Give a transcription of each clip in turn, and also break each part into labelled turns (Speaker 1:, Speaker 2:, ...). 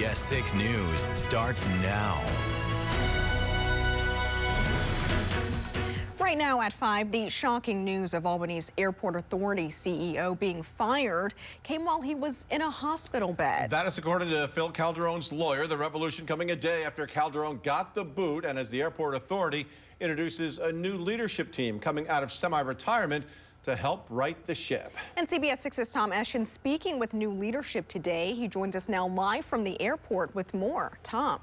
Speaker 1: CBS 6 News starts now.
Speaker 2: Right now at 5, the shocking news of Albany's Airport Authority CEO being fired came while he was in a hospital bed.
Speaker 3: That is according to Phil Calderon's lawyer. The revolution coming a day after Calderon got the boot, and as the Airport Authority introduces a new leadership team coming out of semi-retirement to help right the ship. And
Speaker 2: CBS 6's Tom Eschen speaking with new leadership today. He joins us now live from the airport with more. Tom.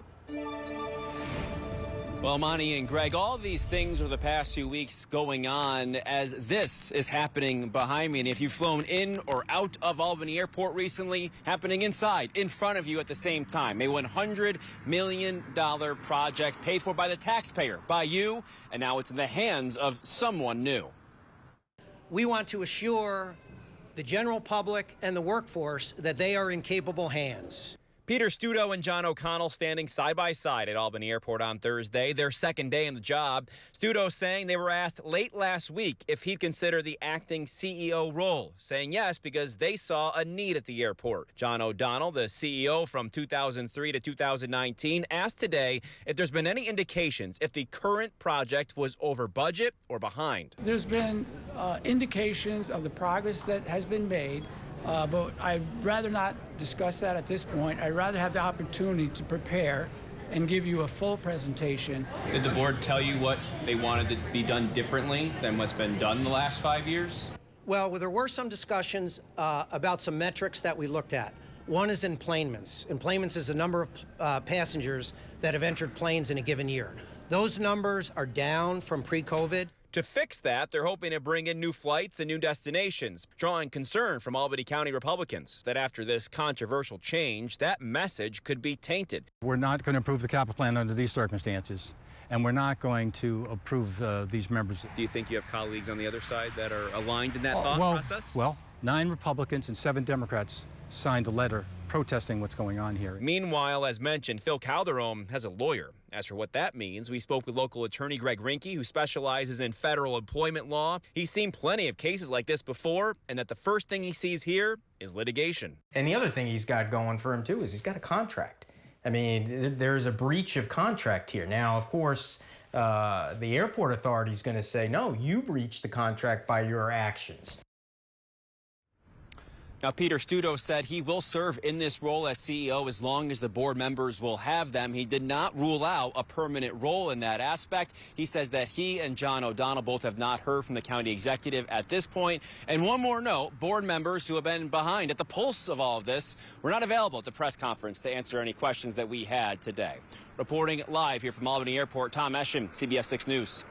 Speaker 4: Well, Monty and Greg, all these things over the past few weeks going on as this is happening behind me. And if you've flown in or out of Albany Airport recently, happening inside, in front of you at the same time. A $100 million project paid for by the taxpayer, by you, and now it's in the hands of someone new.
Speaker 5: We want to assure the general public and the workforce that they are in capable hands.
Speaker 4: Peter Studo and John O'Connell standing side by side at Albany Airport on Thursday, their second day in the job. Studo saying they were asked late last week if he'd consider the acting CEO role, saying yes because they saw a need at the airport. John O'Donnell, the CEO from 2003 to 2019, asked today if there's been any indications if the current project was over budget or behind.
Speaker 6: There's been indications of the progress that has been made. But I'd rather not discuss that at this point. I'd rather have the opportunity to prepare and give you a full presentation.
Speaker 4: Did the board tell you what they wanted to be done differently than what's been done the last 5 years?
Speaker 5: Well, there were some discussions about some metrics that we looked at. One is enplanements. Enplanements is the number of passengers that have entered planes in a given year. Those numbers are down from pre-COVID.
Speaker 4: To fix that, they're hoping to bring in new flights and new destinations, drawing concern from Albany County Republicans that after this controversial change, that message could be tainted.
Speaker 7: We're not going to approve the capital plan under these circumstances, and we're not going to approve these members.
Speaker 4: Do you think you have colleagues on the other side that are aligned in that thought process?
Speaker 7: Well, 9 Republicans and 7 Democrats signed a letter protesting what's going on here.
Speaker 4: Meanwhile, as mentioned, Phil Calderon has a lawyer. As for what that means, we spoke with local attorney Greg Rinke, who specializes in federal employment law. He's seen plenty of cases like this before, and that the first thing he sees here is litigation.
Speaker 8: And the other thing he's got going for him, too, is he's got a contract. I mean, there's a breach of contract here. Now, of course, the airport authority is going to say, no, you breached the contract by your actions.
Speaker 4: Now, Peter Studo said he will serve in this role as CEO as long as the board members will have them. He did not rule out a permanent role in that aspect. He says that he and John O'Donnell both have not heard from the county executive at this point. And one more note, board members who have been behind at the pulse of all of this were not available at the press conference to answer any questions that we had today. Reporting live here from Albany Airport, Tom Eschen, CBS 6 News.